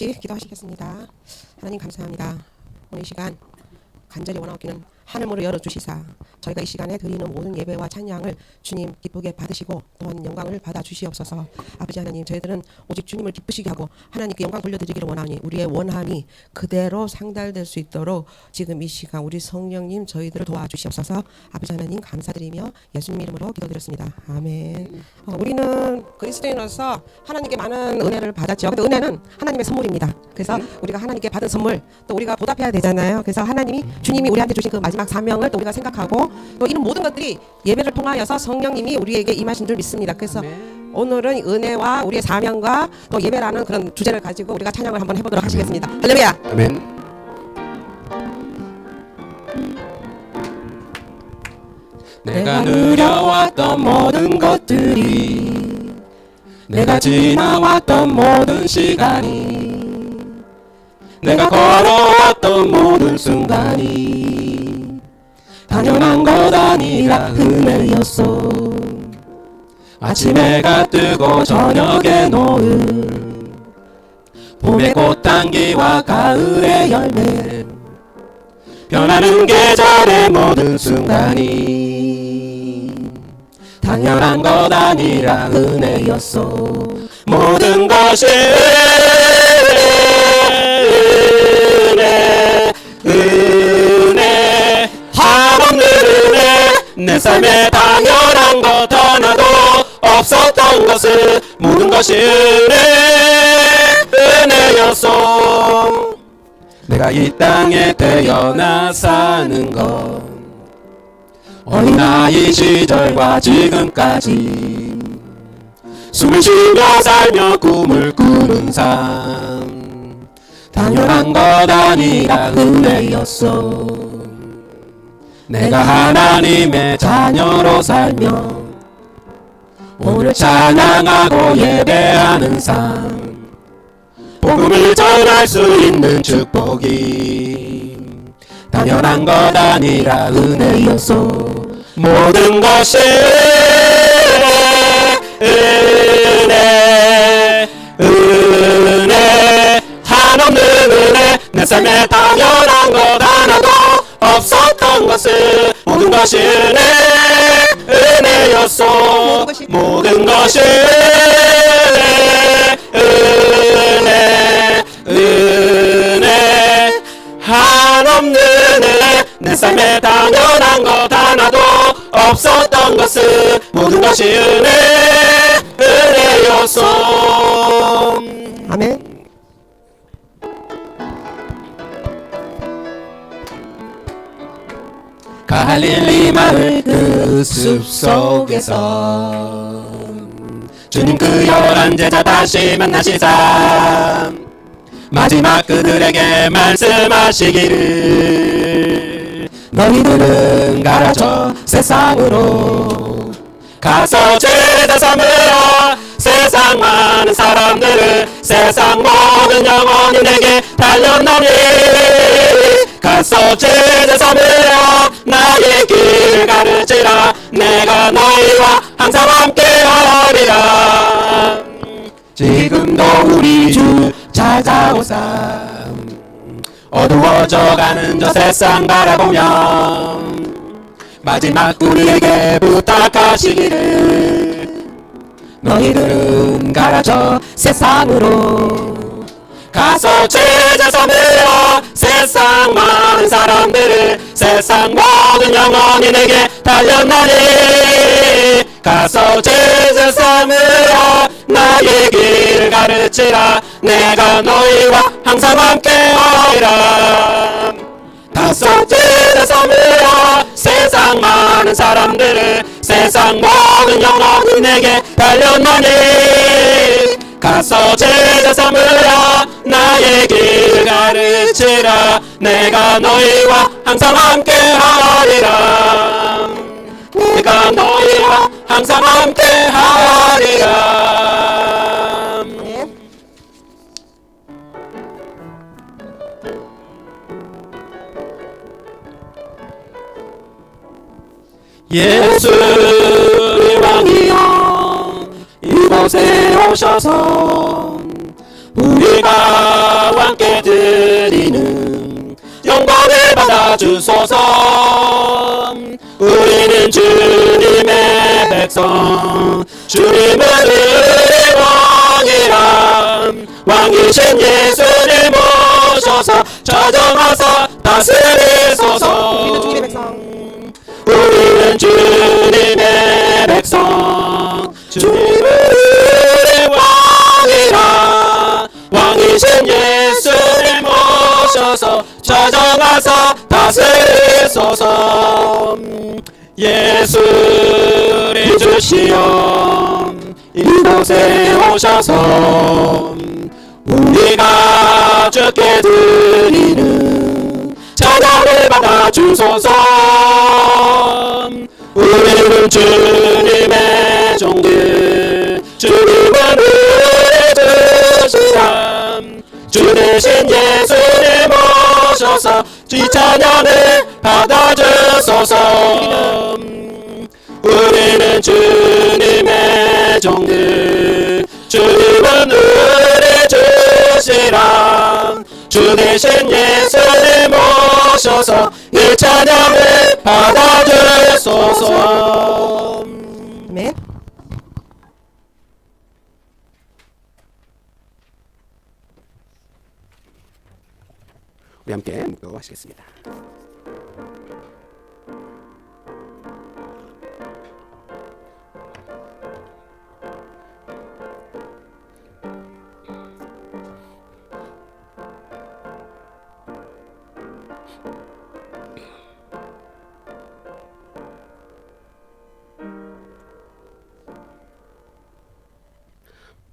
같이 기도하시겠습니다. 하나님 감사합니다. 오늘 이 시간 간절히 원하옵기는 하늘문을 열어주시사 저희가 이 시간에 드리는 모든 예배와 찬양을 주님 기쁘게 받으시고 또한 영광을 받아 주시옵소서. 아버지 하나님, 저희들은 오직 주님을 기쁘시게 하고 하나님께 영광 돌려드리기를 원하오니 우리의 원함이 그대로 상달될 수 있도록 지금 이 시간 우리 성령님 저희들을 도와주시옵소서. 아버지 하나님 감사드리며 예수님 이름으로 기도드렸습니다. 아멘. 우리는 그리스도인으로서 하나님께 많은 은혜를 받았죠. 근데 은혜는 하나님의 선물입니다. 그래서 우리가 하나님께 받은 선물 또 우리가 보답해야 되잖아요. 그래서 하나님이 주님이 우리한테 주신 그 마지막 사명을 또 우리가 생각하고 또 이런 모든 것들이 예배를 통하여서 성령님이 우리에게 임하신 줄 믿습니다. 그래서 오늘은 은혜와 우리의 사명과 또 예배라는 그런 주제를 가지고 우리가 찬양을 한번 해보도록 하시겠습니다. 할렐루야. 아멘. 내가 누려왔던 모든 것들이, 내가 지나왔던 모든 시간이, 내가 걸어왔던 모든 순간이 당연한 것 아니라 은혜였어. 아침 해가 뜨고 저녁에 노을, 봄의 꽃향기와 가을의 열매, 변하는 계절의 모든 순간이 당연한 것 아니라 은혜였어. 모든 것이 은혜, 한없는 은혜. 내 삶에 당연한 것 하나도 없었던 것을 모든 것이 은혜였어. 내가 이 땅에 태어나 사는 건 어린아이 시절과 지금까지 숨을 쉬며 살며 꿈을 꾸는 삶 당연한 것 아니라 은혜였어. 내가 하나님의 자녀로 살며 오늘 찬양하고 예배하는 삶, 복음을 전할 수 있는 축복이 당연한 것 아니라 은혜였어. 모든 것이 은혜, 은혜, 한없는 은혜. 내 삶에 당연한 것 하나도 없었던 것을 모든 것이 은혜였어. 모든 것이 은혜, 은혜, 한없는 은혜. 내 삶에 당연한 것 하나도 없었던 것을 모든 것이 은혜였어. 아멘. 갈릴리 마을 그 숲속에서 주님 그 11 제자 다시 만나시자 마지막 그들에게 말씀하시기를, 너희들은 가라 저 세상으로 가서 제자 삼으라. 세상 많은 사람들을 세상 모든 영혼이 내게 달렸나니 가서 제자 삼으라. 나의 길 가르치라. 내가 너희와 항상 함께하리라. 지금도 우리 주 찾아오사 어두워져가는 저 세상 바라보면 마지막 우리에게 부탁하시기를, 너희들은 가라 저 세상으로 가서 제자 삼으라. 세상 많은 사람들을 세상 모든 영혼이 내게 달렸나니 가서 제자 삼으라. 나의 길 가르치라. 내가 너희와 항상 함께하리라. 가서 제자 삼으라. 세상 많은 사람들을 세상 모든 영혼이 내게 달렸나니 가서 제자 삼으라. 나의 길 가르치라. 내가 너희와 항상 함께하리라. 내가 너희와 항상 함께하리라. 예수 왕이여 이곳에 오셔서 우리 우리가 함께 드리는 영광을 받아 주소서. 우리는 주님의 백성, 주님은 우리의 왕이라. 왕이신 예수를 모셔서 찾아와서 다스리소서. 우리는 주님의 백성, 우리는 주님의 백성, 주님은 우리의 왕이라. 왕이신 예수를 모셔서 찾아가서 다스리소서. 예수를 주시어 이곳에 오셔서 우리가 주께 드리는 찬양을 받아 주소서. 우리는 주님의 종들, 주님은 우리의 주시라. 주 대신 예수를 모셔서 이 찬양을 받아 주소서. 우리는 주님의 종들, 주님은 우리의 주시라. 주 대신 예수를 모셔서 이 찬양을 받아 주소서. 아멘. 우리 함께 묵도하시겠습니다.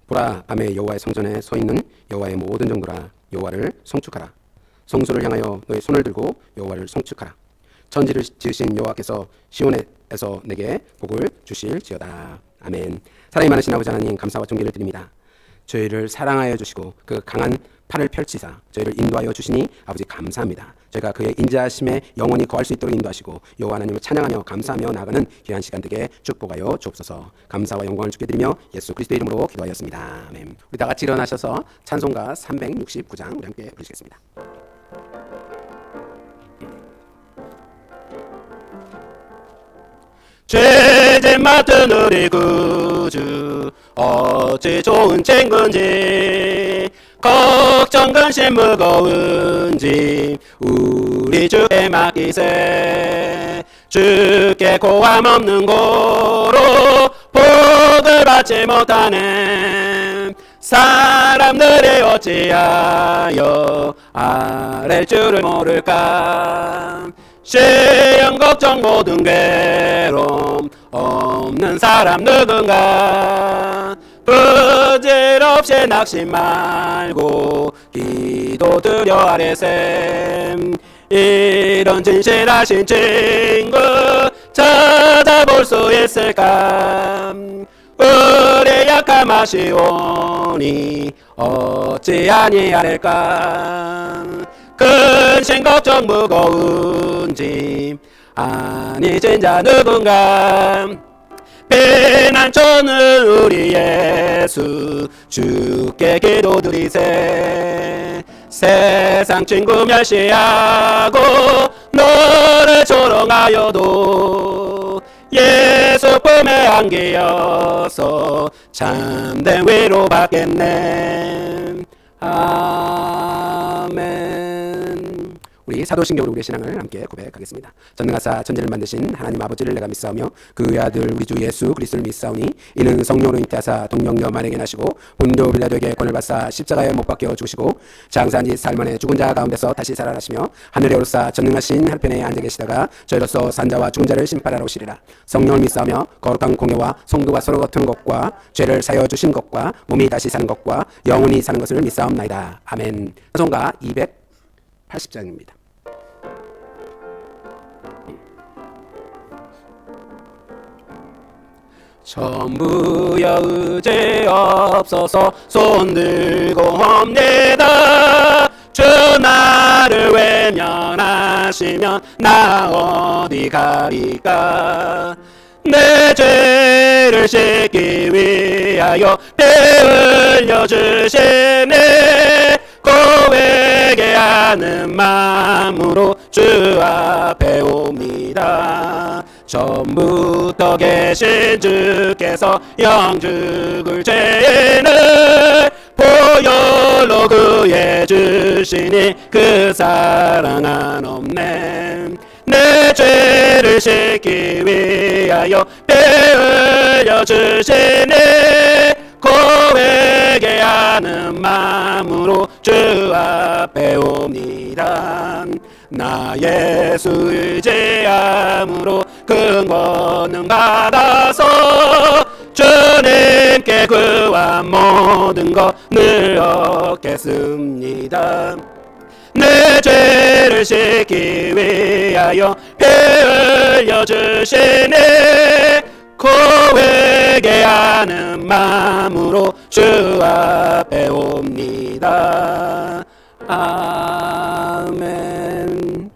보라, 밤에 여호와의 성전에 서 있는 여호와의 모든 종들아, 여호와를 송축하라. 성소를 향하여 너의 손을 들고 여호와를 송축하라. 천지를 지으신 여호와께서 시온에서 내게 복을 주실지어다. 아멘. 사랑이 많으신 아버지 하나님, 감사와 존귀를 드립니다. 저희를 사랑하여 주시고 그 강한 팔을 펼치사 저희를 인도하여 주시니 아버지 감사합니다. 저희가 그의 인자하심에 영원히 거할 수 있도록 인도하시고 여호와 하나님을 찬양하며 감사하며 나아가는 귀한 시간 되게 축복하여 주옵소서. 감사와 영광을 주께 드리며 예수 그리스도의 이름으로 기도하였습니다. 아멘. 우리 다 같이 일어나셔서 찬송가 369장 우리 함께 부르시겠습니다. 죄짐 맡은 우리 구주 어찌 좋은 친구인지, 걱정 근심 무거운지 우리 주께 맡기세. 주께 고함 없는 고로 복을 받지 못하는 사람들이 어찌하여 아랠 줄을 모를까. 시험 걱정 모든 괴로움 없는 사람 누군가. 부질없이 낙심 말고 기도 드려 아뢰셈. 이런 진실하신 친구 찾아볼 수 있을까. 우리 약함 아시오니 어찌 아니하릴까. 근심 걱정 무거운 짐 아니 진짜 누군가. 피난처는 우리 예수 주께 기도드리세. 세상 친구 멸시하고 너를 조롱하여도 예수 품에 안기어서 참된 위로 받겠네. 아멘. 우리 사도신경으로 우리의 신앙을 함께 고백하겠습니다. 전능하사 천지를 만드신 하나님 아버지를 내가 믿사오며 그 아들 우리 주 예수 그리스도를 믿사오니 이는 성령으로 잉태하사 동정녀 마리아에게 나시고 본dio 빌라도에게 권을 받사 십자가에 못 박혀 죽으시고 장사한 지 사흘 만에 죽은 자 가운데서 다시 살아나시며 하늘에 오르사 전능하신 하늘편에 앉아 계시다가 저희로서 산자와 죽은 자를 심판하러 오시리라. 성령을 믿사오며 거룩한 공예와 성도가 서로 거투는 것과 죄를 사여 주신 것과 몸이 다시 사는 것과 영원히 사는 것을 믿사옵나이다. 아멘. 찬송가 280장입니다. 전부여 의지 없어서 손들고 옵니다. 주 나를 외면하시면 나 어디 가리까. 내 죄를 씻기 위하여 피 흘려 주시네. 하는 마음으로 주 앞에 옵니다. 처음부터 계신 주께서 영죽을 죄는 보혈로 구해 주시니 그 사랑 한없네. 내 죄를 씻기 위하여 피 흘려 주시니 고백하는 마음으로 주 앞에 옵니다. 나 예수 의지함으로 근원능 받아서 주님께 구한 모든 것을 얻겠습니다. 내 죄를 씻기 위하여 피 흘려 주시니 고백하는 마음으로 주 앞에 옵니다. 아멘.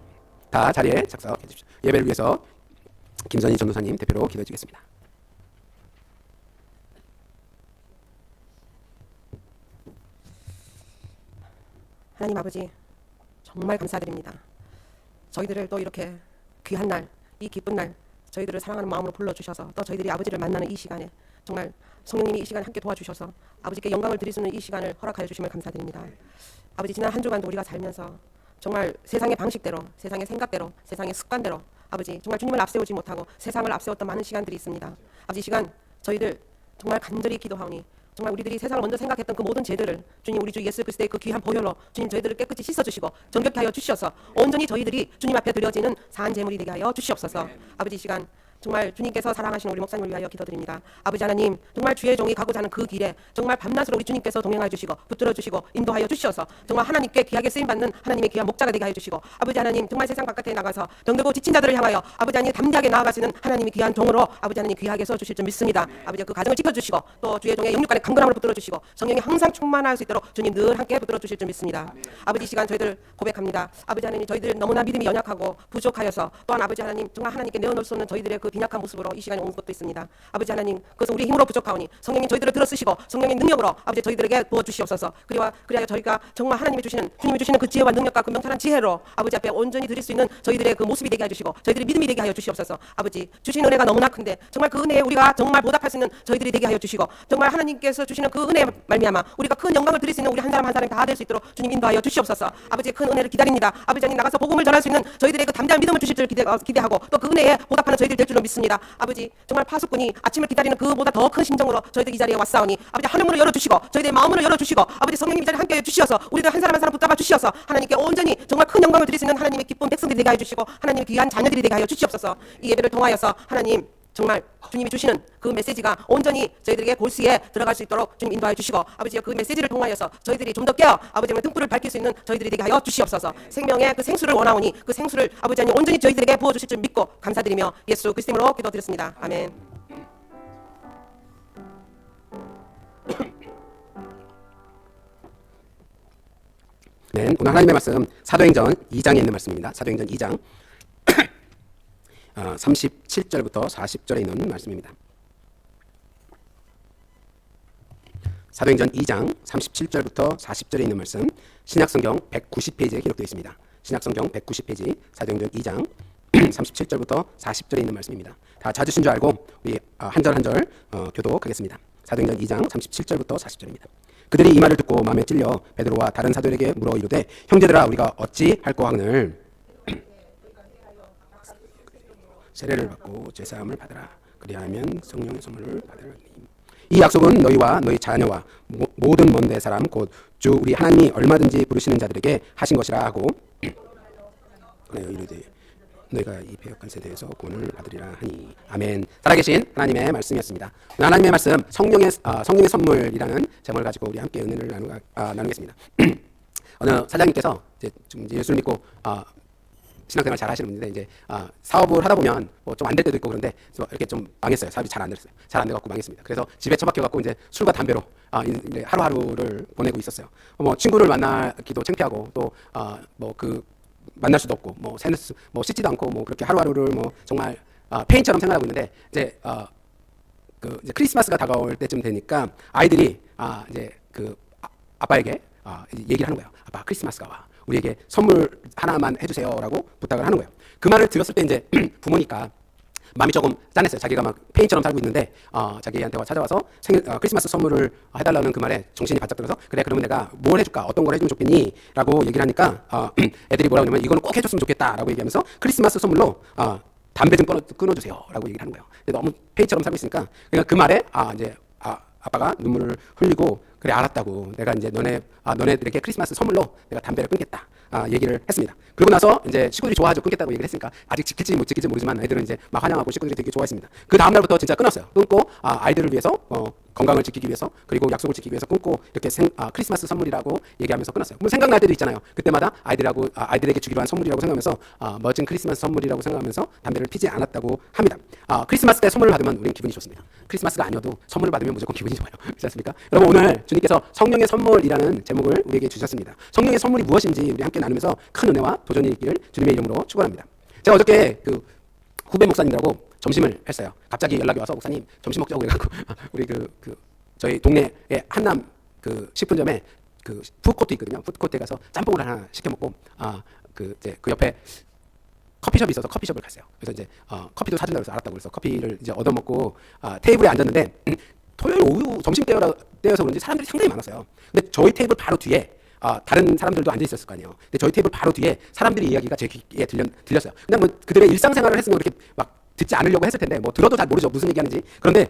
다 자리에 작성해 주십시오. 예배를 위해서 김선희 전도사님 대표로 기도해 주겠습니다. 하나님 아버지, 정말 감사드립니다. 저희들을 또 이렇게 귀한 날, 이 기쁜 날, 저희들을 사랑하는 마음으로 불러주셔서 또 저희들이 아버지를 만나는 이 시간에 정말 성령님이 이 시간에 함께 도와주셔서 아버지께 영광을 드릴 수 있는 이 시간을 허락하여 주심을 감사드립니다. 아버지, 지난 한 주간도 우리가 살면서 정말 세상의 방식대로, 세상의 생각대로, 세상의 습관대로 아버지 정말 주님을 앞세우지 못하고 세상을 앞세웠던 많은 시간들이 있습니다. 아버지, 이 시간 저희들 정말 간절히 기도하오니 정말 우리들이 세상을 먼저 생각했던 그 모든 죄들을 주님 우리 주 예수 그리스도의 그 귀한 보혈로 주님 저희들을 깨끗이 씻어주시고 정결케 하여 주시어서 온전히 저희들이 주님 앞에 드려지는 산 제물이 되게 하여 주시옵소서. 아버지, 이 시간 정말 주님께서 사랑하시는 우리 목사님을 위하여 기도드립니다. 아버지 하나님, 정말 주의 종이 가고자 하는 그 길에 정말 밤낮으로 우리 주님께서 동행하여 주시고 붙들어 주시고 인도하여 주시어서 정말 하나님께 귀하게 쓰임받는 하나님의 귀한 목자가 되게 하여 주시고 아버지 하나님, 정말 세상 바깥에 나가서 병들고 지친 자들을 향하여 아버지 하나님 담대하게 나아갈 수 있는 하나님의 귀한 종으로 아버지 하나님 귀하게 써주실 줄 믿습니다. 아버지, 그 가정을 지켜주시고 또 주의 종의 영육간의 강건함으로 붙들어 주시고 성령이 항상 충만할 수 있도록 주님 늘 함께 붙들어 주실 줄 믿습니다. 아버지, 이 시간 저희들 고백합니다. 아버지 하나님, 저희들 너무나 믿음이 연약하고 부족하여서 또한 아버지 하나님 정말 하나님께 내어놓을 수 없는 저희들의 그 빈약한 모습으로 이 시간에 온 것도 있습니다. 아버지 하나님, 그것은 우리 힘으로 부족하오니 성령님 저희들을 들어쓰시고 성령의 능력으로 아버지 저희들에게 부어주시옵소서. 그리하여 저희가 정말 하나님이 주시는 주님이 주시는 그 지혜와 능력과 그 명철한 지혜로 아버지 앞에 온전히 드릴 수 있는 저희들의 그 모습이 되게 해주시고 저희들의 믿음이 되게 하여 주시옵소서. 아버지, 주신 은혜가 너무나 큰데 정말 그 은혜에 우리가 정말 보답할 수 있는 저희들이 되게 하여 주시고 정말 하나님께서 주시는 그 은혜에 말미암아 우리가 큰 영광을 드릴 수 있는 우리 한 사람 한 사람이 다 될 수 있도록 주님 인도하여 주시옵소서. 아버지의 큰 은혜를 기다립니다. 아버지 하나님, 나가서 복음을 전할 수 있는 저희들의 그 담대한 믿음을 주실 줄 기대하고 또 그 은혜에 보답하는 저희들 될 줄로 믿습니다. 아버지, 정말 파수꾼이 아침을 기다리는 그보다 더 큰 심정으로 저희들 이 자리에 왔사오니 아버지 하늘문을 열어주시고 저희들의 마음문을 열어주시고 아버지 성령님 이 자리에 함께 주시어서 우리들 한 사람 한 사람 붙잡아 주시어서 하나님께 온전히 정말 큰 영광을 드릴 수 있는 하나님의 기쁜 백성들이 되게 하여 주시고 하나님의 귀한 자녀들이 되게 하여 주시옵소서. 이 예배를 통하여서 하나님 정말 주님이 주시는 그 메시지가 온전히 저희들에게 골수에 들어갈 수 있도록 주님 인도하여 주시고 아버지 그 메시지를 통하여서 저희들이 좀 더 깨어 아버지 등불을 밝힐 수 있는 저희들이 되게 하여 주시옵소서. 생명의 그 생수를 원하오니 그 생수를 아버지 하나님 온전히 저희들에게 부어주실 줄 믿고 감사드리며 예수 그리스도 이름으로 기도드렸습니다. 아멘. 네, 오늘 하나님의 말씀 사도행전 2장에 있는 말씀입니다. 사도행전 2장 37절부터 40절에 있는 말씀입니다. 사도행전 2장 37절부터 40절에 있는 말씀, 신약성경 190페이지에 기록되어 있습니다. 신약성경 190페이지 사도행전 2장 37절부터 40절에 있는 말씀입니다. 다 찾으신 줄 알고 우리 한 절 한 절 교독하겠습니다. 사도행전 2장 37절부터 40절입니다. 그들이 이 말을 듣고 마음에 찔려 베드로와 다른 사도들에게 물어 이르되 형제들아 우리가 어찌 할꼬 하거늘 세례를 받고 제사함을 받으라. 그리하면 성령의 선물을 받으라. 이 약속은 너희와 너희 자녀와 모든 먼데 사람 곧 주 우리 하나님이 얼마든지 부르시는 자들에게 하신 것이라 하고 이르되 너희가 이 배역한 세대에서 구원을 받으리라 하니. 아멘. 살아계신 하나님의 말씀이었습니다. 하나님의 말씀 성령의 선물이라는 제목을 가지고 우리 함께 은혜를 나누겠습니다. 어느 사장님께서 이제 예수를 믿고 신앙생활 잘 하시는 분인데 이제 사업을 하다 보면 뭐 좀 안 될 때도 있고 그런데 이렇게 좀 망했어요. 사업이 잘 안 됐어요. 잘 안 돼갖고 망했습니다. 그래서 집에 처박혀갖고 이제 술과 담배로 이제 하루하루를 보내고 있었어요. 뭐 친구를 만나기도 창피하고 또 뭐 그 만날 수도 없고 뭐 씻지도 않고 뭐 그렇게 하루하루를 뭐 정말 페인처럼 생활하고 있는데 이제 이제 크리스마스가 다가올 때쯤 되니까 아이들이 이제 그 아빠에게 얘기를 하는 거예요. 아빠 크리스마스가 와. 우리에게 선물 하나만 해주세요라고 부탁을 하는 거예요. 그 말을 들었을 때 이제 부모니까 마음이 조금 짠했어요. 자기가 막 페인처럼 살고 있는데 자기한테 찾아와서 크리스마스 선물을 해달라는 그 말에 정신이 바짝 들어서 그래 그러면 내가 뭘 해줄까 어떤 걸 해주면 좋겠니? 라고 얘기를 하니까 애들이 뭐라고 하냐면 이거는 꼭 해줬으면 좋겠다 라고 얘기하면서 크리스마스 선물로 담배 좀 끊어주세요 라고 얘기를 하는 거예요. 근데 너무 페인처럼 살고 있으니까 그러니까 그 말에 이제 아빠가 눈물을 흘리고 그래 알았다고 내가 이제 너네들에게 크리스마스 선물로 내가 담배를 끊겠다 얘기를 했습니다. 그리고 나서 이제 식구들이 좋아하죠. 끊겠다고 얘기를 했으니까 아직 지킬지 못 지킬지 모르지만 애들은 이제 막 환영하고 식구들이 되게 좋아했습니다. 그 다음 날부터 진짜 끊었어요. 끊고 아이들을 위해서 건강을 지키기 위해서 그리고 약속을 지키기 위해서 끊고 이렇게 크리스마스 선물이라고 얘기하면서 끊었어요. 뭐 생각날 때도 있잖아요. 그때마다 아이들에게 주기로 한 선물이라고 생각하면서 멋진 크리스마스 선물이라고 생각하면서 담배를 피지 않았다고 합니다. 크리스마스 때 선물을 받으면 우리는 기분이 좋습니다. 크리스마스가 아니어도 선물을 받으면 무조건 기분이 좋아요. 그렇지 않습니까? 여러분 오늘 주님께서 성령의 선물이라는 제목을 우리에게 주셨습니다. 성령의 선물이 무엇인지 우리 함께 나누면서 큰 은혜와 도전이 있기를 주님의 이름으로 축원합니다. 제가 어저께 그 후배 목사님들하고 점심을 했어요. 갑자기 연락이 와서 목사님 점심 먹자고 그래갖고 우리 저희 동네에 한남 그 식품점에 그 푸드코트 있거든요. 푸드코트에 가서 짬뽕을 하나 시켜 먹고 그 옆에 커피숍이 있어서 커피숍을 갔어요. 그래서 이제 커피도 사준다고 해서 알았다고 그래서 커피를 이제 얻어 먹고 테이블에 앉았는데 토요일 오후 점심 때여서 그런지 사람들이 상당히 많았어요. 근데 저희 테이블 바로 뒤에 다른 사람들도 앉아 있었을 거 아니에요. 근데 저희 테이블 바로 뒤에 사람들이 이야기가 제 귀에 들렸어요. 그냥 뭐 그들의 일상생활을 했으면 그렇게 막 듣지 않으려고 했을 텐데 뭐 들어도 잘 모르죠 무슨 얘기하는지. 그런데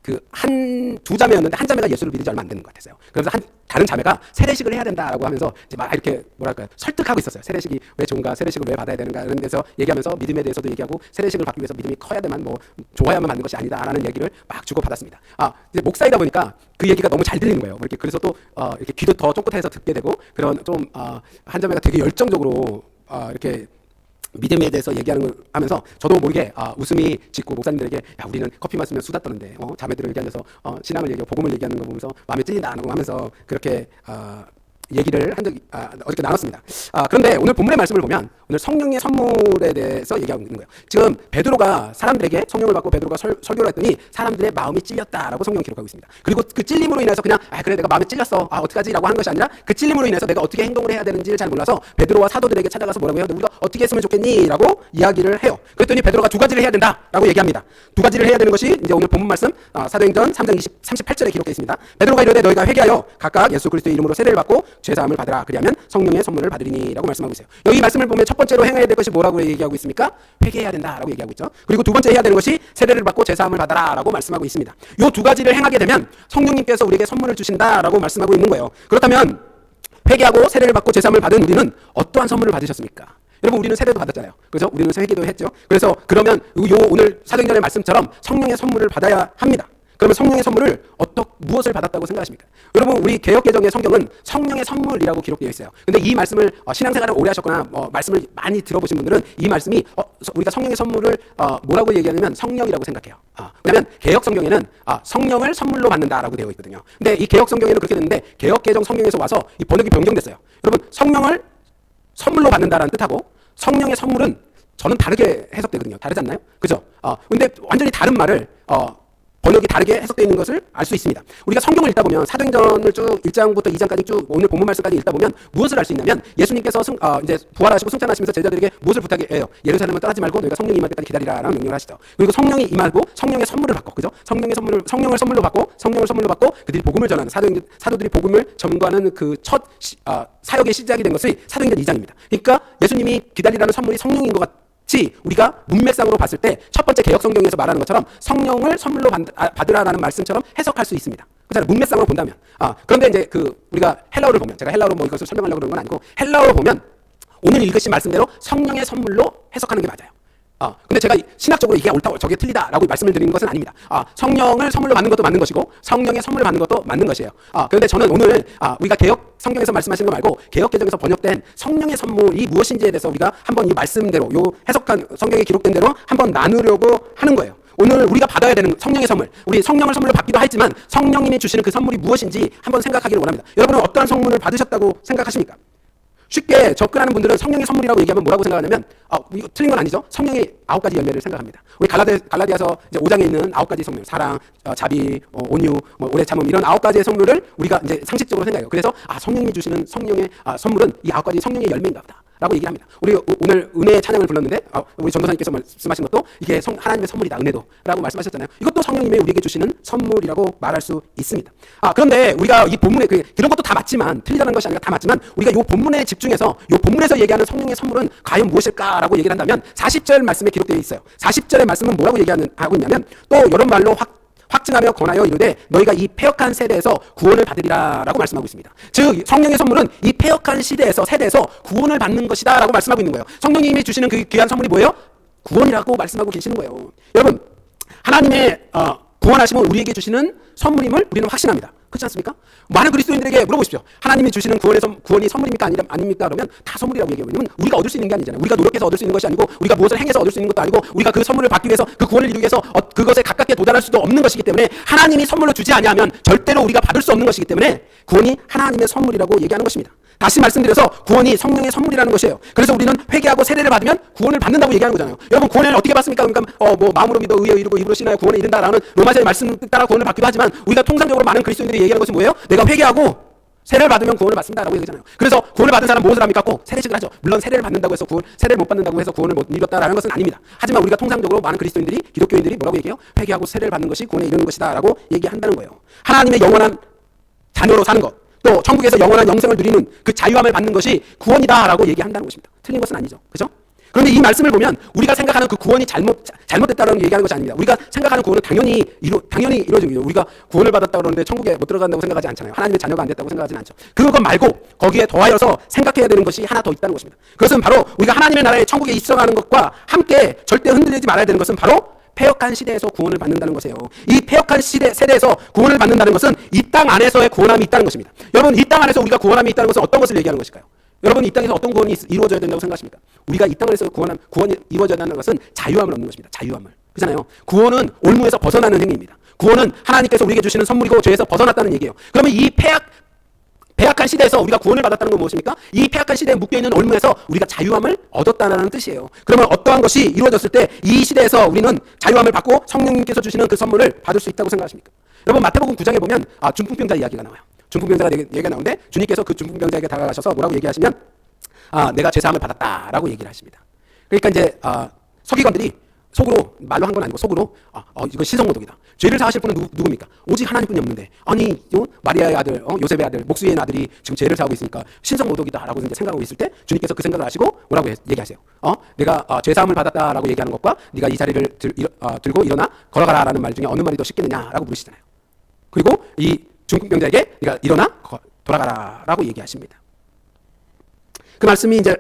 두 자매였는데 한 자매가 예수를 믿은 지 얼마 안 되는 것 같았어요. 그래서 다른 자매가 세례식을 해야 된다라고 하면서 이제 막 이렇게 뭐랄까요 설득하고 있었어요. 세례식이 왜 좋은가, 세례식을 왜 받아야 되는가 이런 데서 얘기하면서 믿음에 대해서도 얘기하고 세례식을 받기 위해서 믿음이 커야만 뭐 좋아야만 받는 것이 아니다라는 얘기를 막 주고 받았습니다. 이제 목사이다 보니까 그 얘기가 너무 잘 들리는 거예요. 이렇게 그래서 또 이렇게 귀도 더 쫑긋해서 듣게 되고 그런 좀 한 자매가 되게 열정적으로 이렇게 믿음에 대해서 얘기하는 걸 하면서 저도 모르게 웃음이 짓고 목사님들에게 야 우리는 커피만 쓰면 수다 떠는데 자매들을 얘기하면서 신앙을 얘기하고 복음을 얘기하는 거 보면서 마음에 찔린다라고 하면서 그렇게 얘기를 한 적이 어저께 나눴습니다. 그런데 오늘 본문의 말씀을 보면 오늘 성령의 선물에 대해서 얘기하고 있는 거예요. 지금 베드로가 사람들에게 성령을 받고 베드로가 설교를 했더니 사람들의 마음이 찔렸다라고 성경이 기록하고 있습니다. 그리고 그 찔림으로 인해서 그냥 그래 내가 마음에 찔렸어 어떡하지라고 하는 것이 아니라 그 찔림으로 인해서 내가 어떻게 행동을 해야 되는지를 잘 몰라서 베드로와 사도들에게 찾아가서 뭐라고 해요? 우리가 어떻게 했으면 좋겠니? 라고 이야기를 해요. 그랬더니 베드로가 두 가지를 해야 된다라고 얘기합니다. 두 가지를 해야 되는 것이 이제 오늘 본문 말씀 사도행전 3장 38절에 기록되어 있습니다. 베드로가 이르되 너희가 회개하여 각각 예수 그리스도의 이름으로 세례를 받고 죄사함을 받으라. 그리하면 성령의 선물을 받으리니 라고 말씀하고 있어요. 여기 말씀을 보면 첫 번째로 행해야 될 것이 뭐라고 얘기하고 있습니까? 회개해야 된다라고 얘기하고 있죠. 그리고 두 번째 해야 되는 것이 세례를 받고 죄사함을 받아라 라고 말씀하고 있습니다. 이 두 가지를 행하게 되면 성령님께서 우리에게 선물을 주신다라고 말씀하고 있는 거예요. 그렇다면 회개하고 세례를 받고 죄사함을 받은 우리는 어떠한 선물을 받으셨습니까? 여러분 우리는 세례도 받았잖아요. 그렇죠? 우리는 회개도 했죠. 그래서 그러면 오늘 사도행전의 말씀처럼 성령의 선물을 받아야 합니다. 그러면 성령의 선물을 무엇을 받았다고 생각하십니까? 여러분 우리 개역개정의 성경은 성령의 선물이라고 기록되어 있어요. 근데 이 말씀을 신앙생활을 오래 하셨거나 말씀을 많이 들어보신 분들은 이 말씀이 우리가 성령의 선물을 뭐라고 얘기하냐면 성령이라고 생각해요. 왜냐하면 개역 성경에는 성령을 선물로 받는다라고 되어 있거든요. 근데 이 개역 성경에는 그렇게 됐는데 개역개정 성경에서 와서 이 번역이 변경됐어요. 여러분 성령을 선물로 받는다라는 뜻하고 성령의 선물은 저는 다르게 해석되거든요. 다르지 않나요? 그죠? 근데 완전히 다른 말을 번역이 다르게 해석되어 있는 것을 알 수 있습니다. 우리가 성경을 읽다 보면 사도행전을 쭉 1장부터 2장까지 쭉 오늘 본문 말씀까지 읽다 보면 무엇을 알 수 있냐면 예수님께서 이제 부활하시고 승천하시면서 제자들에게 무엇을 부탁해요? 예루살렘을 떠나지 말고 너희가 성령이 임할 때까지 기다리라라는 명령을 하시죠. 그리고 성령이 임하고 성령의 선물을 받고 그죠? 성령을 선물로 받고 그들이 복음을 전하는 사도들이 복음을 전가하는 그 첫 사역의 시작이 된 것이 사도행전 2장입니다. 그러니까 예수님이 기다리라는 선물이 성령인 것 우리가 문맥상으로 봤을 때 첫 번째 개역 성경에서 말하는 것처럼 성령을 선물로 받으라라는 말씀처럼 해석할 수 있습니다. 그렇잖아요. 문맥상으로 본다면. 그런데 이제 우리가 헬라어를 보면 제가 헬라어로 뭐 이것을 설명하려고 그런 건 아니고 헬라어로 보면 오늘 읽으신 말씀대로 성령의 선물로 해석하는 게 맞아요. 근데 제가 신학적으로 이게 옳다, 저게 틀리다라고 말씀을 드리는 것은 아닙니다. 성령을 선물로 받는 것도 맞는 것이고 성령의 선물을 받는 것도 맞는 것이에요. 그런데 저는 오늘 우리가 개역 성경에서 말씀하시는 거 말고 개역개정에서 번역된 성령의 선물이 무엇인지에 대해서 우리가 한번 이 말씀대로 요 해석한 성경에 기록된 대로 한번 나누려고 하는 거예요. 오늘 우리가 받아야 되는 성령의 선물, 우리 성령을 선물로 받기도 하지만 성령님이 주시는 그 선물이 무엇인지 한번 생각하기를 원합니다. 여러분은 어떠한 선물을 받으셨다고 생각하십니까? 쉽게 접근하는 분들은 성령의 선물이라고 얘기하면 뭐라고 생각하냐면 이거 틀린 건 아니죠. 성령의 9가지 열매를 생각합니다. 우리 갈라디아서 이제 5장에 있는 9가지 성물, 사랑, 자비, 온유, 오래 참음 이런 9가지의 성물을 우리가 이제 상식적으로 생각해요. 그래서 성령님이 주시는 성령의 선물은 이 9가지 성령의 열매인가 보다. 라고 얘기를 합니다. 우리 오늘 은혜의 찬양을 불렀는데 우리 전도사님께서 말씀하신 것도 이게 하나님의 선물이다. 은혜도 라고 말씀하셨잖아요. 이것도 성령님이 우리에게 주시는 선물이라고 말할 수 있습니다. 그런데 우리가 이 본문에 이런 것도 다 맞지만 틀리다는 것이 아니라 다 맞지만 우리가 이 본문에 집중해서 이 본문에서 얘기하는 성령의 선물은 과연 무엇일까라고 얘기를 한다면 40절 말씀에 기록되어 있어요. 40절의 말씀은 뭐라고 하고 있냐면 또 여러 말로 확증하며 권하여 이르되 너희가 이 패역한 세대에서 구원을 받으리라 라고 말씀하고 있습니다. 즉 성령의 선물은 이 패역한 세대에서 구원을 받는 것이다 라고 말씀하고 있는 거예요. 성령님이 주시는 그 귀한 선물이 뭐예요? 구원이라고 말씀하고 계시는 거예요. 여러분 하나님의 구원하심은 우리에게 주시는 선물임을 우리는 확신합니다. 그렇지 않습니까? 많은 그리스도인들에게 물어보십시오. 하나님이 주시는 구원이 선물입니까? 아닙니까? 그러면 다 선물이라고 얘기해요. 왜냐면 우리가 얻을 수 있는 게 아니잖아요. 우리가 노력해서 얻을 수 있는 것이 아니고 우리가 무엇을 행해서 얻을 수 있는 것도 아니고 우리가 그 선물을 받기 위해서 그 구원을 이루기 위해서 그것에 가깝게 도달할 수도 없는 것이기 때문에 하나님이 선물로 주지 아니하면 절대로 우리가 받을 수 없는 것이기 때문에 구원이 하나님의 선물이라고 얘기하는 것입니다. 다시 말씀드려서 구원이 성령의 선물이라는 것이에요. 그래서 우리는 회개하고 세례를 받으면 구원을 받는다고 얘기하는 거잖아요. 여러분 구원을 어떻게 받습니까? 그러니까 마음으로 믿어 의에 이르고 입으로 신하여 구원에 이른다라는 로마서의 말씀 따라 구원을 받기도 하지만 우리가 통상적으로 많은 그리스도인들이 얘기하는 것이 뭐예요? 내가 회개하고 세례를 받으면 구원을 받습니다라고 얘기하잖아요. 그래서 구원을 받은 사람 무엇을 합니까? 꼭 세례식을 하죠. 물론 세례를 받는다고 해서 세례를 못 받는다고 해서 구원을 못 이뤘다라는 것은 아닙니다. 하지만 우리가 통상적으로 많은 그리스도인들이 기독교인들이 뭐라고 얘기해요? 회개하고 세례를 받는 것이 구원에 이르는 것이다라고 얘기한다는 거예요. 하나님의 영원한 자녀로 사는 것, 또 천국에서 영원한 영생을 누리는 그 자유함을 받는 것이 구원이다라고 얘기한다는 것입니다. 틀린 것은 아니죠. 그렇죠? 그런데 이 말씀을 보면 우리가 생각하는 그 구원이 잘못됐다는 얘기하는 것이 아닙니다. 우리가 생각하는 구원은 당연히 이루어지죠. 우리가 구원을 받았다 그러는데 천국에 못 들어간다고 생각하지 않잖아요. 하나님의 자녀가 안 됐다고 생각하지는 않죠. 그것 말고 거기에 더하여서 생각해야 되는 것이 하나 더 있다는 것입니다. 그것은 바로 우리가 하나님의 나라의 천국에 있어가는 것과 함께 절대 흔들리지 말아야 되는 것은 바로 패역한 시대에서 구원을 받는다는 것이에요. 이 패역한 세대에서 구원을 받는다는 것은 이 땅 안에서의 구원함이 있다는 것입니다. 여러분 이 땅 안에서 우리가 구원함이 있다는 것은 어떤 것을 얘기하는 것일까요? 여러분 이 땅에서 어떤 구원이 이루어져야 된다고 생각하십니까? 우리가 이 땅에서 구원이 이루어져야 한다는 것은 자유함을 얻는 것입니다. 자유함을. 그렇잖아요. 구원은 올무에서 벗어나는 행위입니다. 구원은 하나님께서 우리에게 주시는 선물이고 죄에서 벗어났다는 얘기예요. 그러면 이 패약한 시대에서 우리가 구원을 받았다는 건 무엇입니까? 이 패약한 시대에 묶여있는 올무에서 우리가 자유함을 얻었다는 뜻이에요. 그러면 어떠한 것이 이루어졌을 때 이 시대에서 우리는 자유함을 받고 성령님께서 주시는 그 선물을 받을 수 있다고 생각하십니까? 여러분 마태복음 9장에 보면 중풍병자 이야기가 나와요. 중풍병자가 얘기가 나오는데 주님께서 그 중풍병자에게 다가가셔서 뭐라고 얘기하시면 내가 죄사함을 받았다라고 얘기를 하십니다. 그러니까 이제 서기관들이 속으로 말로 한 건 아니고 속으로 이거 신성모독이다. 죄를 사하실 분은 누굽니까? 오직 하나님뿐이 없는데 아니 마리아의 아들 요셉의 아들 목수의 아들이 지금 죄를 사하고 있으니까 신성모독이다라고 이제 생각하고 있을 때 주님께서 그 생각을 하시고 뭐라고 얘기하세요? 내가 죄사함을 받았다라고 얘기하는 것과 네가 이 자리를 들고 일어나 걸어가라라는 말 중에 어느 말이 더 쉽겠느냐라고 물으시잖아요. 그리고 이 중풍병자에게 네가 일어나 돌아가라라고 얘기하십니다. 그 말씀이 이제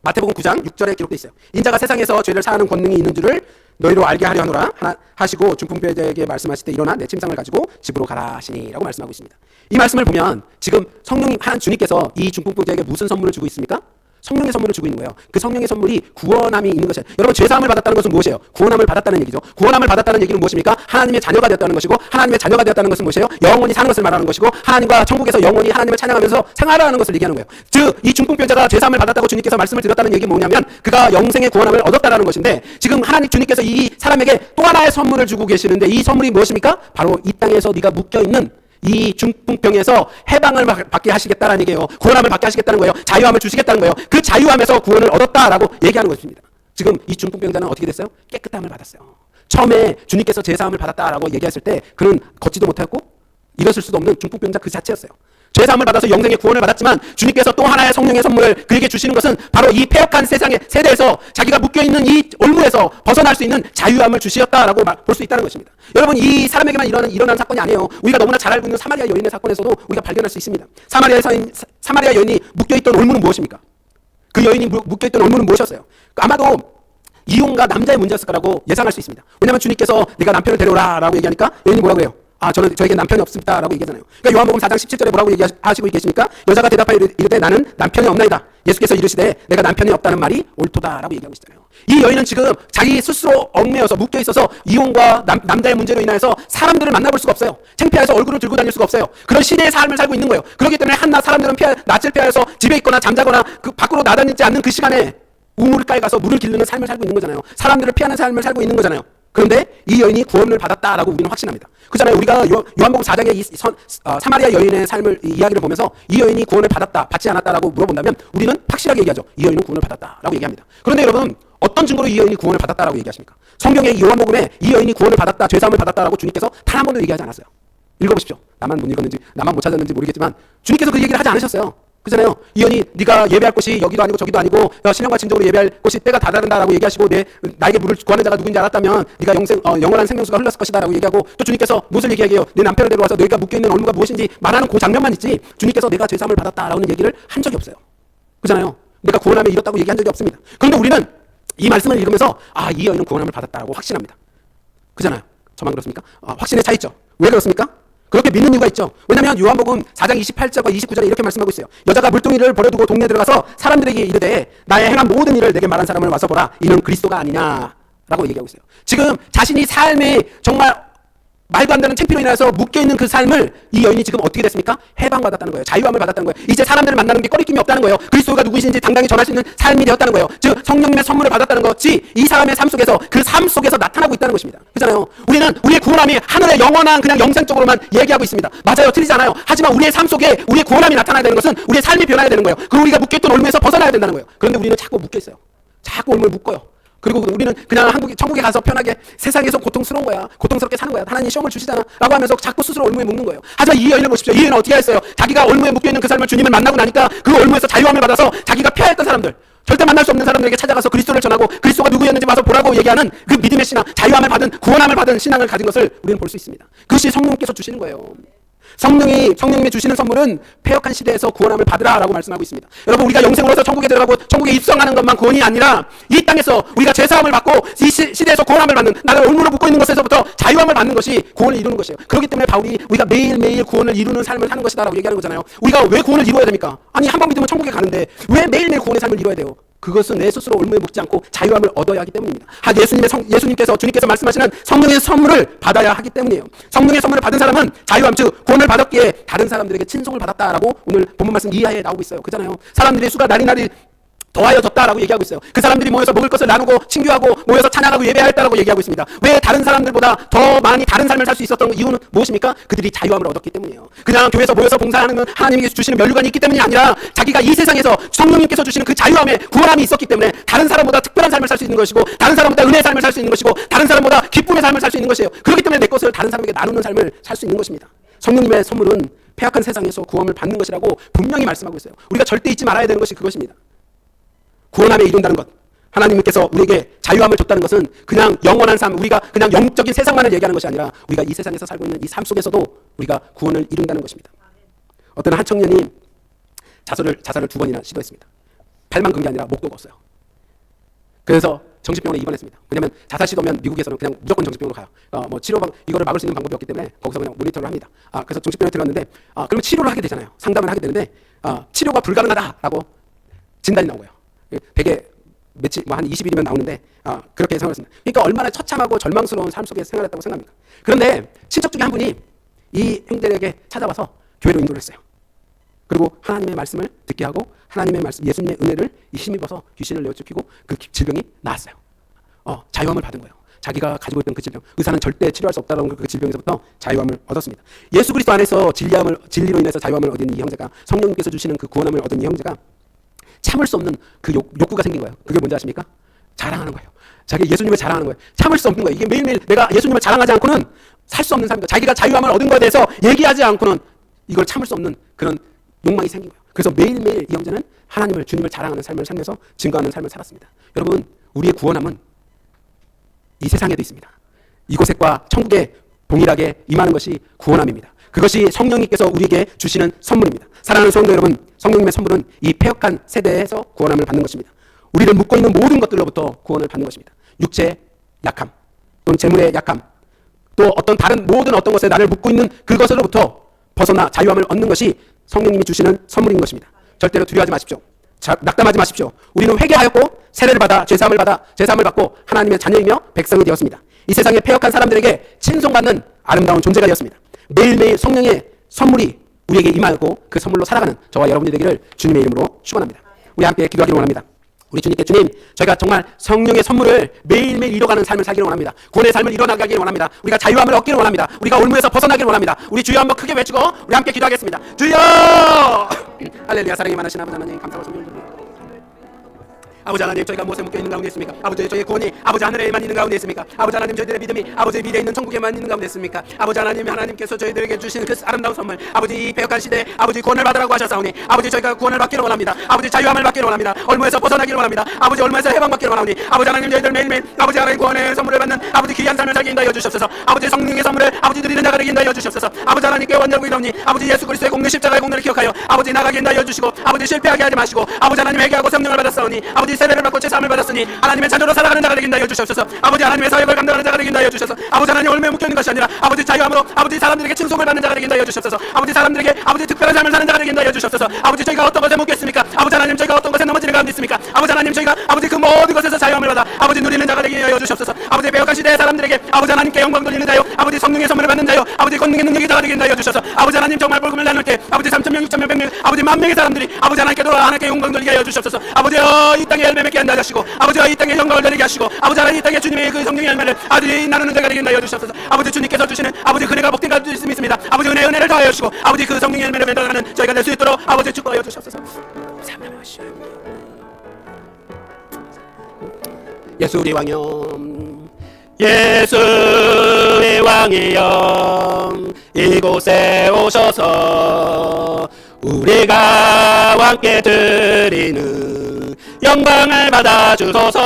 마태복음 9장 6절에 기록되어 있어요. 인자가 세상에서 죄를 사하는 권능이 있는 줄을 너희로 알게 하려 하노라 하시고 중풍병자에게 말씀하실 때 일어나 내 침상을 가지고 집으로 가라 하시니라고 말씀하고 있습니다. 이 말씀을 보면 지금 성령님 주님께서 이 중풍병자에게 무슨 선물을 주고 있습니까? 성령의 선물을 주고 있는 거예요. 그 성령의 선물이 구원함이 있는 것이에요. 여러분 죄사함을 받았다는 것은 무엇이에요? 구원함을 받았다는 얘기죠. 구원함을 받았다는 얘기는 무엇입니까? 하나님의 자녀가 되었다는 것이고 하나님의 자녀가 되었다는 것은 무엇이에요? 영원히 사는 것을 말하는 것이고 하나님과 천국에서 영원히 하나님을 찬양하면서 생활하는 것을 얘기하는 거예요. 즉 이 중풍병자가 죄사함을 받았다고 주님께서 말씀을 드렸다는 얘기는 뭐냐면 그가 영생의 구원함을 얻었다라는 것인데 지금 하나님 주님께서 이 사람에게 또 하나의 선물을 주고 계시는데 이 선물이 무엇입니까? 바로 이 땅에서 네가 묶여있는 이 중풍병에서 해방을 받게 하시겠다는 얘기예요. 구원함을 받게 하시겠다는 거예요. 자유함을 주시겠다는 거예요. 그 자유함에서 구원을 얻었다라고 얘기하는 것입니다. 지금 이 중풍병자는 어떻게 됐어요? 깨끗함을 받았어요. 처음에 주님께서 제사함을 받았다라고 얘기했을 때 그는 걷지도 못했고 일어설 수도 없는 중풍병자 그 자체였어요. 죄사함을 받아서 영생의 구원을 받았지만 주님께서 또 하나의 성령의 선물을 그에게 주시는 것은 바로 이 패역한 세상의 세대에서 자기가 묶여있는 이 올무에서 벗어날 수 있는 자유함을 주시었다라고 볼 수 있다는 것입니다. 여러분 이 사람에게만 일어난 사건이 아니에요. 우리가 너무나 잘 알고 있는 사마리아 여인의 사건에서도 우리가 발견할 수 있습니다. 사마리아 여인이 묶여있던 올무는 무엇입니까? 그 여인이 묶여있던 올무는 무엇이었어요? 아마도 이혼과 남자의 문제였을 거라고 예상할 수 있습니다. 왜냐하면 주님께서 네가 남편을 데려오라 라고 얘기하니까 여인이 뭐라고 해요? 저에게 남편이 없습니다라고 얘기하잖아요. 그러니까 요한복음 4장 17절에 뭐라고 얘기하시고 계십니까? 여자가 대답하여 이르되 나는 남편이 없나이다. 예수께서 이르시되 내가 남편이 없다는 말이 옳도다라고 얘기하고 있잖아요. 이 여인은 지금 자기 스스로 얽매여서 묶여 있어서 이혼과 남자의 문제로 인하여서 사람들을 만나볼 수가 없어요. 창피해서 얼굴을 들고 다닐 수가 없어요. 그런 시대의 삶을 살고 있는 거예요. 그렇기 때문에 한낮 사람들은 낯을 피하여서 집에 있거나 잠자거나 그 밖으로 나다니지 않는 그 시간에 우물가에 가서 물을 기르는 삶을 살고 있는 거잖아요. 사람들을 피하는 삶을 살고 있는 거잖아요. 그런데 이 여인이 구원을 받았다라고 우리는 확신합니다. 그렇잖아요. 우리가 요한복음 4장의 이 사마리아 여인의 삶을 이야기를 보면서 이 여인이 구원을 받았다, 받지 않았다라고 물어본다면 우리는 확실하게 얘기하죠. 이 여인은 구원을 받았다라고 얘기합니다. 그런데 여러분, 어떤 증거로 이 여인이 구원을 받았다라고 얘기하십니까? 성경의 요한복음에 이 여인이 구원을 받았다, 죄사함을 받았다라고 주님께서 단 한 번도 얘기하지 않았어요. 읽어보십시오. 나만 못 읽었는지, 나만 못 찾았는지 모르겠지만 주님께서 그 얘기를 하지 않으셨어요. 그잖아요. 이 여인이 네가 예배할 곳이 여기도 아니고 저기도 아니고 신령과 진정으로 예배할 곳이 때가 다다른다라고 얘기하시고 나에게 물을 구하는 자가 누군지 알았다면 네가 영원한 생명수가 흘렀을 것이다라고 얘기하고 또 주님께서 무엇을 얘기하게요? 내 남편을 데려와서 너희가 묶여있는 얼무가 무엇인지 말하는 그 장면만 있지 주님께서 내가 죄사함을 받았다라는 얘기를 한 적이 없어요. 그잖아요. 내가 구원함에 이뤘다고 얘기한 적이 없습니다. 그런데 우리는 이 말씀을 읽으면서 이 여인은 구원함을 받았다라고 확신합니다. 그잖아요. 저만 그렇습니까? 확신에 차 있죠. 왜 그렇습니까? 그렇게 믿는 이유가 있죠. 왜냐하면 요한복음 4장 28절과 29절에 이렇게 말씀하고 있어요. 여자가 물동이를 버려두고 동네에 들어가서 사람들에게 이르되 나의 행한 모든 일을 내게 말한 사람을 와서 보라. 이는 그리스도가 아니냐라고 얘기하고 있어요. 지금 자신이 삶에 정말 말도 안 되는 창피로 인해서 묶여있는 그 삶을 이 여인이 지금 어떻게 됐습니까? 해방받았다는 거예요. 자유함을 받았다는 거예요. 이제 사람들을 만나는 게 꺼리낌이 없다는 거예요. 그리스도가 누구이신지 당당히 전할 수 있는 삶이 되었다는 거예요. 즉 성령님의 선물을 받았다는 것이 이 사람의 삶 속에서 그 삶 속에서 나타나고 있다는 것입니다. 그렇잖아요. 우리는 우리의 구원함이 하늘의 영원한 그냥 영생적으로만 얘기하고 있습니다. 맞아요. 틀리지 않아요. 하지만 우리의 삶 속에 우리의 구원함이 나타나야 되는 것은 우리의 삶이 변화해야 되는 거예요. 그리고 우리가 묶여있던 올무에서 벗어나야 된다는 거예요. 그런데 우리는 자꾸 묶여있어요. 자꾸 올무에 묶어요. 그리고 우리는 그냥 천국에 가서 편하게 세상에서 고통스러운 거야. 고통스럽게 사는 거야. 하나님 시험을 주시잖아. 라고 하면서 자꾸 스스로 올무에 묶는 거예요. 하지만 이 여인을 보십시오. 이 여인은 어떻게 했어요? 자기가 올무에 묶여있는 그 삶을 주님을 만나고 나니까 그 올무에서 자유함을 받아서 자기가 피하였던 사람들, 절대 만날 수 없는 사람들에게 찾아가서 그리스도를 전하고 그리스도가 누구였는지 와서 보라고 얘기하는 그 믿음의 신앙, 자유함을 받은, 구원함을 받은 신앙을 가진 것을 우리는 볼 수 있습니다. 그것이 성령께서 주시는 거예요. 성령님이 주시는 선물은 패역한 시대에서 구원함을 받으라라고 말씀하고 있습니다. 여러분, 우리가 영생으로서 천국에 들어가고 천국에 입성하는 것만 구원이 아니라 이 땅에서 우리가 죄사함을 받고 이 시대에서 구원함을 받는, 나를 올무로 묶고 있는 것에서부터 자유함을 받는 것이 구원을 이루는 것이에요. 그렇기 때문에 바울이 우리가 매일매일 구원을 이루는 삶을 사는 것이다라고 얘기하는 거잖아요. 우리가 왜 구원을 이루어야 됩니까? 아니, 한 번 믿으면 천국에 가는데 왜 매일매일 구원의 삶을 이루어야 돼요? 그것은 내 스스로 올무에 묶지 않고 자유함을 얻어야 하기 때문입니다. 주님께서 말씀하시는 성령의 선물을 받아야 하기 때문이에요. 성령의 선물을 받은 사람은 자유함, 즉 구원을 받았기에 다른 사람들에게 친송을 받았다라고 오늘 본문 말씀 이하에 나오고 있어요. 그잖아요. 사람들의 수가 날이 더하여졌다라고 얘기하고 있어요. 그 사람들이 모여서 먹을 것을 나누고 친교하고 모여서 찬양하고 예배하였다라고 얘기하고 있습니다. 왜 다른 사람들보다 더 많이 다른 삶을 살 수 있었던 이유는 무엇입니까? 그들이 자유함을 얻었기 때문이에요. 그냥 교회에서 모여서 봉사하는 건 하나님께서 주시는 면류관이 있기 때문이 아니라 자기가 이 세상에서 성령님께서 주시는 그 자유함에 구원함이 있었기 때문에 다른 사람보다 특별한 삶을 살 수 있는 것이고, 다른 사람보다 은혜의 삶을 살 수 있는 것이고, 다른 사람보다 기쁨의 삶을 살 수 있는 것이에요. 그렇기 때문에 내 것을 다른 사람에게 나누는 삶을 살 수 있는 것입니다. 성령님의 선물은 패악한 세상에서 구원을 받는 것이라고 분명히 말씀하고 있어요. 우리가 절대 잊지 말아야 되는 것이 그것입니다. 구원함에 이룬다는 것, 하나님께서 우리에게 자유함을 줬다는 것은 그냥 영원한 삶, 우리가 그냥 영적인 세상만을 얘기하는 것이 아니라 우리가 이 세상에서 살고 있는 이 삶 속에서도 우리가 구원을 이룬다는 것입니다. 어떤 한 청년이 자살을 2번이나 시도했습니다. 팔만 근 게 아니라 목도 걷어요. 그래서 정신병원에 입원했습니다. 왜냐하면 자살 시도면 미국에서는 그냥 무조건 정신병원으로 가요. 이거를 막을 수 있는 방법이 없기 때문에 거기서 그냥 모니터를 합니다. 그래서 정신병원에 들어갔는데 그러면 치료를 하게 되잖아요. 상담을 하게 되는데 치료가 불가능하다라고 진단이 나온 거예요. 되게 한 20일이면 나오는데 그렇게 생각했습니다. 그러니까 얼마나 처참하고 절망스러운 삶 속에 생활했다고 생각합니까? 그런데 친척 중에 한 분이 이 형제에게 찾아와서 교회로 인도를 했어요. 그리고 하나님의 말씀을 듣게 하고 하나님의 말씀, 예수님의 은혜를 힘입어서 귀신을 내어쫓기고 그 질병이 나았어요. 자유함을 받은 거예요. 자기가 가지고 있던 그 질병, 의사는 절대 치료할 수 없다는 그 질병에서부터 자유함을 얻었습니다. 예수 그리스도 안에서 진리로 인해서 자유함을 얻은 이 형제가, 성령님께서 주시는 그 구원함을 얻은 이 형제가 참을 수 없는 그 욕구가 생긴 거예요. 그게 뭔지 아십니까? 자랑하는 거예요. 자기 예수님을 자랑하는 거예요. 참을 수 없는 거예요. 이게 매일매일 내가 예수님을 자랑하지 않고는 살 수 없는 삶입니다. 자기가 자유함을 얻은 것에 대해서 얘기하지 않고는 이걸 참을 수 없는 그런 욕망이 생긴 거예요. 그래서 매일매일 이 형제는 주님을 자랑하는 삶을 살면서 증거하는 삶을 살았습니다. 여러분, 우리의 구원함은 이 세상에도 있습니다. 이곳과 천국에 동일하게 임하는 것이 구원함입니다. 그것이 성령님께서 우리에게 주시는 선물입니다. 사랑하는 성도 여러분, 성령님의 선물은 이 패역한 세대에서 구원함을 받는 것입니다. 우리를 묶고 있는 모든 것들로부터 구원을 받는 것입니다. 육체의 약함, 또는 재물의 약함, 또 어떤 다른 모든 어떤 것에 나를 묶고 있는 그것으로부터 벗어나 자유함을 얻는 것이 성령님이 주시는 선물인 것입니다. 절대로 두려워하지 마십시오. 낙담하지 마십시오. 우리는 회개하였고 세례를 받아 제사함을 받고 하나님의 자녀이며 백성이 되었습니다. 이 세상에 패역한 사람들에게 칭송받는 아름다운 존재가 되었습니다. 매일매일 성령의 선물이 우리에게 임하였고 그 선물로 살아가는 저와 여러분이 되기를 주님의 이름으로 축원합니다. 우리 함께 기도하기를 원합니다. 우리 주님께 주님, 저희가 정말 성령의 선물을 매일매일 이뤄가는 삶을 살기를 원합니다. 구원의 삶을 이뤄나가기를 원합니다. 우리가 자유함을 얻기를 원합니다. 우리가 올무에서 벗어나기를 원합니다. 우리 주여 한번 크게 외치고 우리 함께 기도하겠습니다. 주여! 할렐루야. 사랑이 많으신 아버지 하나님 감사와 존경을 드립니다. 아버지 하나님, 저희가 무엇에 묶여 있는 가운데 있습니까? 아버지, 저희의 구원이 아버지 하늘에만 있는 가운데 있습니까? 아버지 하나님, 저희들의 믿음이 아버지 미래에 있는 천국에만 있는 가운데 있습니까? 아버지 하나님, 하나님께서 저희들에게 주신 그 아름다운 선물, 아버지 이 배역한 시대에 아버지 구원을 받으라고 하셨사오니 아버지 저희가 구원을 받기를 원합니다. 아버지 자유함을 받기를 원합니다. 얼무에서 벗어나기를 원합니다. 아버지 얼무에서 해방받기를 원하오니 아버지 하나님, 저희들 매일매일 아버지 하나님 구원의 선물을 받는 아버지 귀한 삶을 살게 인도하여 주시옵소서. 아버지 성령의 선물을 아버지 누리는 자가 되게 인도하여 주시옵소서. 아버지 하나님께 원하고 이러니 아버지 예수 그리스도의 공로 십자가의 공로를 기억하여 아버지 나가게 인도하여 주시고 아버지 실패하게 하지 마시고 아버지 하나님 회개하고 성령을 받았사오니 아버지 세례를 받고 제사함을 받았으니 하나님의 자녀로 살아가는 자가 되게 인도하여 주시옵소서. 아버지 하나님의 사역을 감당하는 자가 되게 인도하여 주셔서 아버지 하나님 얼마에 묶여있는 것이 아니라 아버지 자유함으로 아버지 사람들에게 칭송을 받는 자가 되게 인도하여 주시옵소서. 아버지 사람들에게 아버지 특별한 삶을 사는 자가 되게 인도하여 주시옵소서. 아버지 저희가 어떤 것에 묶여 있습니까? 아버지 하나님, 저희가 어떤 것에 넘어지는 가운데 있습니까? 아버지 하나님, 저희가 아버지 그 모든 것에서 자유함을 받아 아버지 누리는 자가 되게 하여 주시옵소서. 아버지 배역한 시대의 사람들에게 아버지 하나님께 영광 돌리는 자요, 아버지 성령의 선물을 받는 자요, 아버지 권능의 능력이 자가 되게 하여 주셔서 아버지 하나님 정말 복음을 나눌 때 아버지 3,000명, 6,000명, 100명 아버지 10,000명의 사람들이 아버지 하나님께 돌아 하나님께 영광 돌리게 하여 주시옵소서. 아버지 이 땅에 열매 맺게 한다 하시고 아버지 이 땅에 영광을 돌리게 하시고 아버지 하나님 이 땅에 주님의 그 성령의 열매를 아들이 나누는 자가 되게 하여 주시옵소서. 아버지 주님께서 주시는 아버지 은혜가 복된 가운데 있습니다. 아버지 은혜를 더하여 주시고 아버지 그 성령의 열매를 맺어가는 저희가 될 수 있도록 아버지 축복하여 주시옵소서. 예수 우리 왕이여, 예수의 왕이여, 이곳에 오셔서 우리가 왕께 드리는 영광을 받아주소서.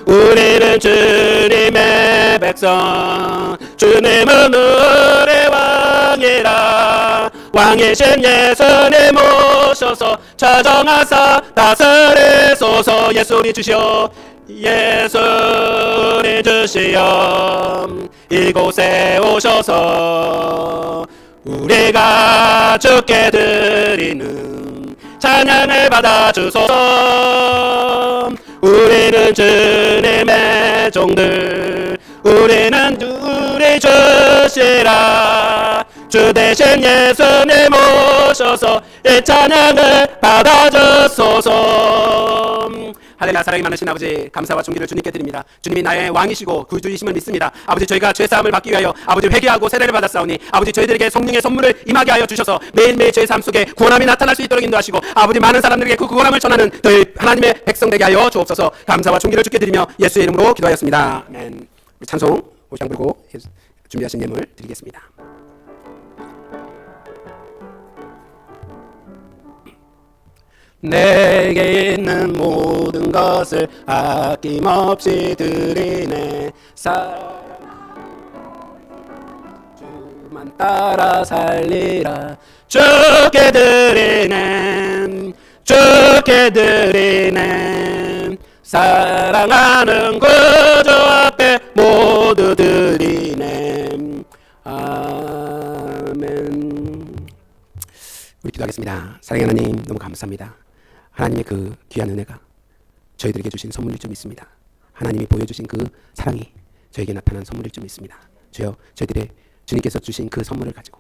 우리는 주님의 백성, 주님은 우리 왕이라. 왕이신 예수님 오셔서 자정하사 다스리소서. 예수 우리 주시오, 예수 우리 주시오, 이곳에 오셔서 우리가 주께 드리는 찬양을 받아주소서. 우리는 주님의 종들, 우리는 우리 주시라. 주 대신 예수님 오셔서 이 찬양을 받아주소서. 할렐루야. 사랑이 많으신 아버지, 감사와 존귀를 주님께 드립니다. 주님이 나의 왕이시고 구주이심을 믿습니다. 아버지, 저희가 죄사함을 받기 위하여 아버지 회개하고 세례를 받았사오니 아버지 저희들에게 성령의 선물을 임하게 하여 주셔서 매일매일 저희 삶 속에 구원함이 나타날 수 있도록 인도하시고 아버지 많은 사람들에게 그 구원함을 전하는 저희 하나님의 백성 되게 하여 주옵소서. 감사와 존귀를 주께 드리며 예수의 이름으로 기도하였습니다. 아멘. 우리 찬송 오장 불고 준비하신 예물 드리겠습니다. 내게 있는 모든 것을 아낌없이 드리네. 주만 따라 살리라. 주께 드리네, 주께 드리네. 사랑하는 구주 앞에 모두 드리네. 아멘. 우리 기도하겠습니다. 사랑의 하나님, 너무 감사합니다. 하나님의 그 귀한 은혜가 저희들에게 주신 선물일 줄 믿습니다. 하나님이 보여주신 그 사랑이 저에게 나타난 선물일 줄 믿습니다. 주여, 저희들의 주님께서 주신 그 선물을 가지고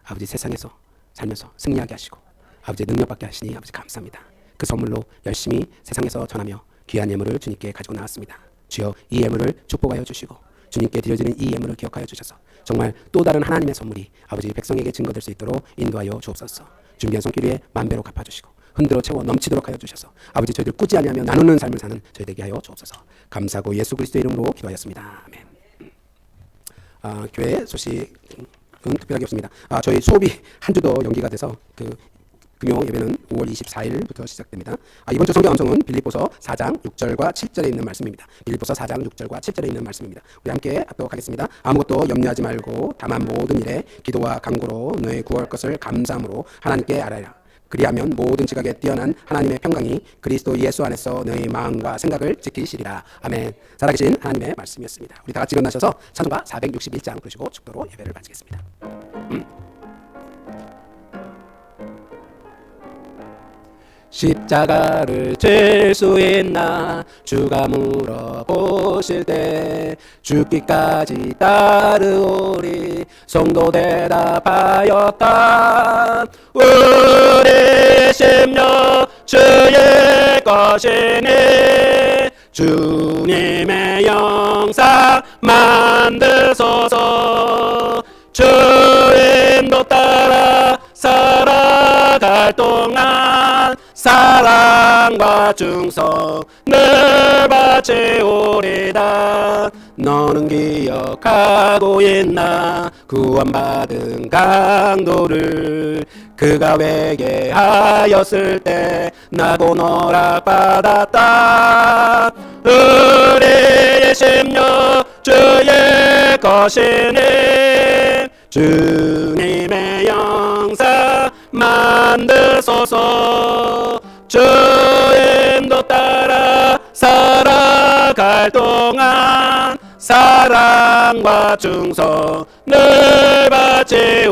아버지 세상에서 살면서 승리하게 하시고 아버지 능력받게 하시니 아버지 감사합니다. 그 선물로 열심히 세상에서 전하며 귀한 예물을 주님께 가지고 나왔습니다. 주여, 이 예물을 축복하여 주시고 주님께 드려지는 이 예물을 기억하여 주셔서 정말 또 다른 하나님의 선물이 아버지 백성에게 증거될 수 있도록 인도하여 주옵소서. 준비한 손길 위에 만배로 갚아주시고 흔들어 채워 넘치도록 하여 주셔서 아버지 저희들 꾸지 아니하며 나누는 삶을 사는 저희 되게 하여 주옵소서. 감사하고 예수 그리스도의 이름으로 기도하였습니다. 아멘. 교회 소식은 특별하게 없습니다. 저희 수업이 한 주 더 연기가 돼서 금요 예배는 5월 24일부터 시작됩니다. 이번 주 성경 암송은 빌립보서 4장 6절과 7절에 있는 말씀입니다. 빌립보서 4장 6절과 7절에 있는 말씀입니다. 우리 함께 합독 하겠습니다. 아무것도 염려하지 말고 다만 모든 일에 기도와 간구로 너의 구할 것을 감사함으로 하나님께 알아라. 그리하면 모든 지각에 뛰어난 하나님의 평강이 그리스도 예수 안에서 너희 마음과 생각을 지키시리라. 아멘. 살아계신 하나님의 말씀이었습니다. 우리 다 같이 일어나셔서 찬송가 461장 부르시고 축도로 예배를 마치겠습니다. 십자가를 질 수 있나 주가 물어보실 때 죽기까지 따르오리. 성도 대답하였다. 우리 심령 주의 것이니 주님의 영상 만드소서. 주인도 따라 살아갈 동안 사랑과 충성을 바치오리다. 너는 기억하고 있나 구원받은 강도를 그가 회개하였을 때 나고 너락받았다. 우리의 심령 주의 것이니 주님의 영상 만드소서. 주인도 따라 살아갈 동안 사랑과 충성을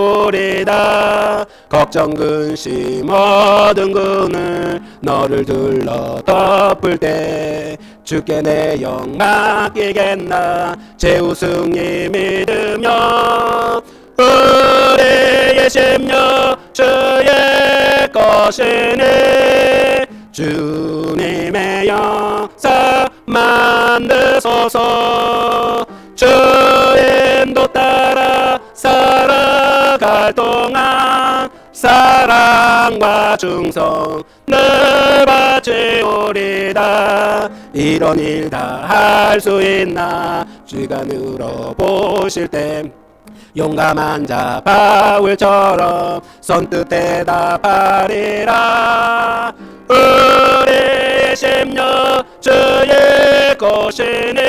바치오리다. 걱정 근심 모든 그늘 너를 둘러 덮을 때 주께 내 영 맡기겠나. 제우승이 믿으며 우리의 심령 주의 것이니 주님의 영상 만드소서. 주인도 따라 살아갈 동안 사랑과 충성을 바치오리다. 이런 일 다 할 수 있나 주가 물어보실 때 용감한 자 바울처럼 선뜻 대답하리라. 우리의 심령 주의 것이니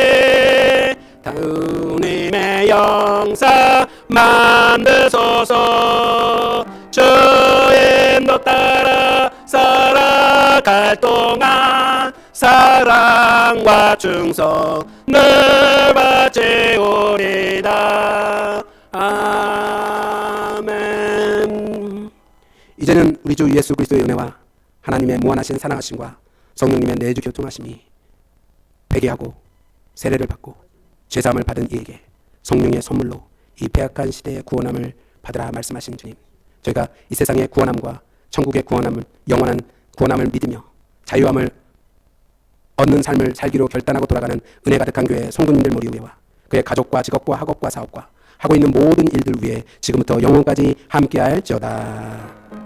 주님의 영상 만드소서. 주인도 따라 살아갈 동안 사랑과 충성을 바치오리다. 아멘. 이제는 우리 주 예수 그리스도의 은혜와 하나님의 무한하신 사랑하심과 성령님의 내주 교통하심이 회개하고 세례를 받고 죄사함을 받은 이에게 성령의 선물로 이 패악한 시대의 구원함을 받으라 말씀하신 주님, 저희가 이 세상의 구원함과 천국의 구원함을, 영원한 구원함을 믿으며 자유함을 얻는 삶을 살기로 결단하고 돌아가는 은혜 가득한 교회 성도님들 모리 위에와 그의 가족과 직업과 학업과 사업과 하고 있는 모든 일들 위에 지금부터 영원까지 함께할지어다.